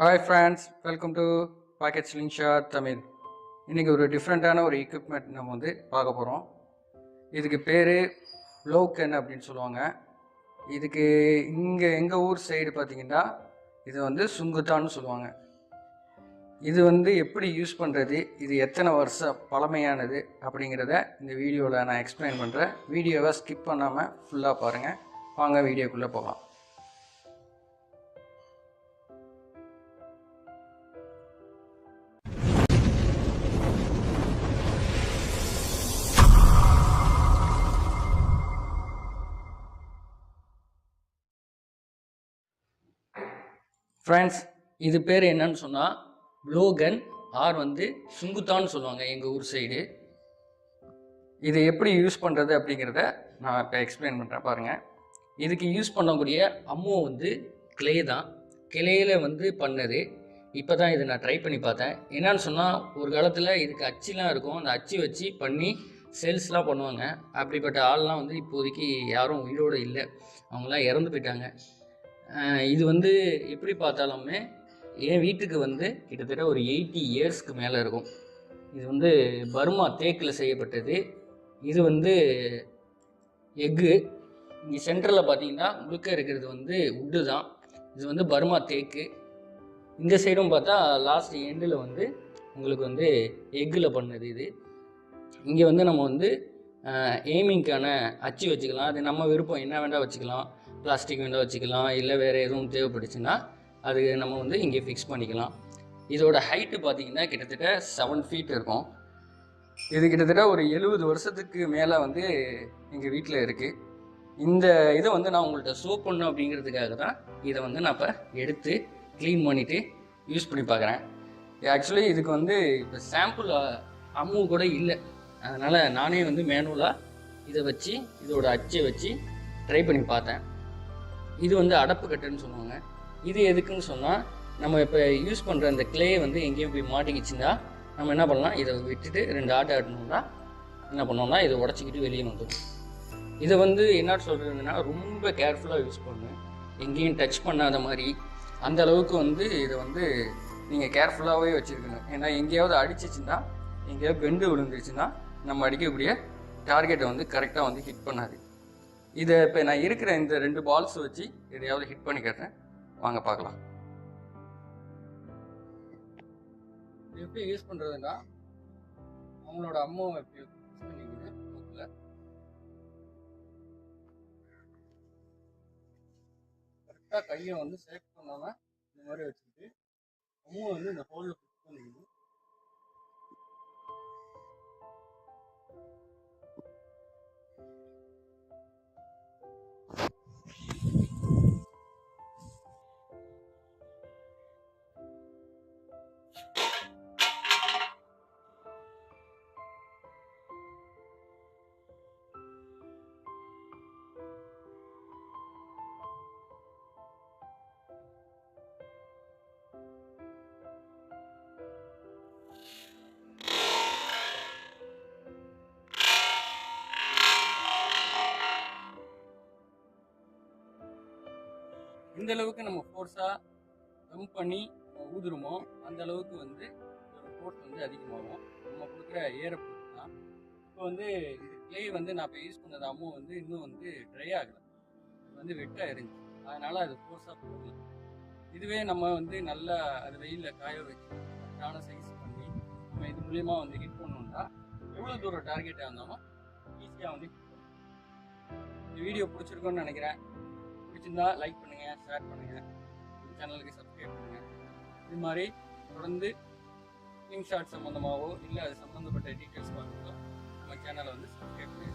Hi friends, welcome to Pocket Slingshot Tamil. இன்றைக்கி ஒரு டிஃப்ரெண்ட்டான ஒரு எக்யூப்மெண்ட் நம்ம பார்க்க போகிறோம். இதுக்கு பேர் ப்ளோகன் அப்படின்னு சொல்லுவாங்க. இதுக்கு எங்கள் ஊர் சைடு பார்த்திங்கன்னா இது சுங்குத்தான்னு சொல்லுவாங்க. இது எப்படி யூஸ் பண்ணுறது, இது எத்தனை வருஷம் பழமையானது அப்படிங்கிறத இந்த வீடியோவில் நான் எக்ஸ்பிளைன் பண்ணுறேன். வீடியோவை ஸ்கிப் பண்ணாமல் ஃபுல்லாக பாருங்கள். வாங்க வீடியோக்குள்ளே போகலாம். ஃப்ரெண்ட்ஸ், இது பேர் என்னன்னு சொன்னால் ப்ளோகன் ஆர் சுங்குத்தான்னு சொல்லுவாங்க எங்கள் ஊர் சைடு. இதை எப்படி யூஸ் பண்ணுறது அப்படிங்கிறத நான் இப்போ எக்ஸ்பிளைன் பண்ணுறேன் பாருங்கள். இதுக்கு யூஸ் பண்ணக்கூடிய அம்மோ கிளே தான். கிளையில் பண்ணது. இப்போ தான் இதை நான் ட்ரை பண்ணி பார்த்தேன். என்னன்னு சொன்னால் ஒரு காலத்தில் இதுக்கு அச்சுலாம் இருக்கும். அந்த அச்சு வச்சு பண்ணி சேல்ஸ்லாம் பண்ணுவாங்க. அப்படிப்பட்ட ஆள்லாம் இப்போதைக்கு யாரும் உயிரோடு இல்லை, அவங்களாம் இறந்து போயிட்டாங்க. இது எப்படி பார்த்தாலுமே என் வீட்டுக்கு கிட்டத்தட்ட ஒரு 80 இயர்ஸ்க்கு மேலே இருக்கும். இது பர்மா தேக்கில் செய்யப்பட்டது. இது எக்கு. இங்கே சென்டரில் பார்த்தீங்கன்னா முழுக்க இருக்கிறது உட்டு தான். இது பர்மா தேக்கு. இந்த சைடும் பார்த்தா லாஸ்ட் எண்டில் உங்களுக்கு எக்கில் பண்ணது. இது இங்கே நம்ம எய்மிங்க்கான அச்சு வச்சுக்கலாம். அது நம்ம விருப்பம், என்ன வேண்டாம் வச்சுக்கலாம். பிளாஸ்டிக் வேண்டாம் வச்சுக்கலாம், இல்லை வேறு எதுவும் தேவைப்பட்டுச்சுன்னா அது நம்ம இங்கே ஃபிக்ஸ் பண்ணிக்கலாம். இதோட ஹைட்டு பார்த்திங்கன்னா கிட்டத்தட்ட 7 ஃபீட் இருக்கும். இது கிட்டத்தட்ட ஒரு 70 வருஷத்துக்கு மேலே எங்கள் வீட்டில் இருக்குது. இந்த இதை நான் உங்கள்கிட்ட ஷோ பண்ணணும் அப்படிங்கிறதுக்காக தான் இதை நான் இப்போ எடுத்து க்ளீன் பண்ணிவிட்டு யூஸ் பண்ணி பார்க்குறேன். ஆக்சுவலி இதுக்கு இப்போ சாம்பிள் அம்மு கூட இல்லை. அதனால் நானே மேனுவலாக இதை வச்சு இதோட அச்சை வச்சு ட்ரை பண்ணி பார்த்தேன். இது அடப்பு கட்டுன்னு சொல்லுவாங்க. இது எதுக்குன்னு சொன்னால், நம்ம இப்போ யூஸ் பண்ணுற அந்த கிளே எங்கேயும் போய் மாட்டிக்கிச்சுன்னா நம்ம என்ன பண்ணலாம், இதை விட்டுட்டு 2 ஆட்டை ஆட்டணும்னா என்ன பண்ணோம்னா இதை உடச்சிக்கிட்டு வெளியே வந்துடும். இதை என்ன சொல்கிறதுன்னா ரொம்ப கேர்ஃபுல்லாக யூஸ் பண்ணணும். எங்கேயும் டச் பண்ணாத மாதிரி அந்த அளவுக்கு இதை நீங்கள் கேர்ஃபுல்லாகவே வச்சுருக்கணும். ஏன்னா எங்கேயாவது அடிச்சிச்சுன்னா, எங்கேயாவது பெண்டு விழுந்துருச்சுன்னா நம்ம அடிக்கக்கூடிய டார்கெட்டை கரெக்டாக ஹிட் பண்ணாது. இதை இப்போ நான் இருக்கிற இந்த 2 பால்ஸ் வச்சு எதையாவது ஹிட் பண்ணி கேட்டேன். வாங்க பார்க்கலாம். எப்படி யூஸ் பண்ணுறதுன்னா, அவங்களோட அம்மாவை எப்படி யூஸ் பண்ணிக்கிது மூக்கில் கரெக்டாக கையை சேஃப் பண்ணாமல் இந்த மாதிரி வச்சுக்கிட்டு அம்மாவை இந்த ஹோலில் ஃபிக்ஸ் பண்ணிக்கணும். எந்த அளவுக்கு நம்ம ஃபோர்ஸாக ஜம்ப் பண்ணி ஊதுருமோ அந்த அளவுக்கு ஒரு ஃபோர்ஸ் அதிகமாகும். நம்ம கொடுக்குற ஏரை பொறுத்து தான். இப்போ இந்த கிளே நான் இப்போ யூஸ் பண்ணது அம்மோ இன்னும் ட்ரை ஆகலை. இது வெட்டாக இருந்துச்சு. அதனால் அது ஃபோர்ஸாக போகல. இதுவே நம்ம நல்லா அது வெயிலில் காய வச்சு கரெக்டான சைஸ் பண்ணி நம்ம இது மூலியமா ஹிட் பண்ணோம்னா எவ்வளோ தூரம் டார்கெட்டாக இருந்தாலும் ஈஸியாக ஹிட் பண்ணும். இந்த வீடியோ பிடிச்சிருக்கோன்னு நினைக்கிறேன். பிடிச்சிருந்தா லைக் பண்ணுங்கள், ஷேர் பண்ணுங்கள், சேனலுக்கு சப்ஸ்கிரைப் பண்ணுங்கள். இது மாதிரி தொடர்ந்து ஸ்க்ரீன்ஷாட் சம்மந்தமாகவோ இல்லை அது சம்மந்தப்பட்ட டீட்டெயில்ஸ் பார்க்கணும் நம்ம சேனலை சப்ஸ்கிரைப் பண்ணி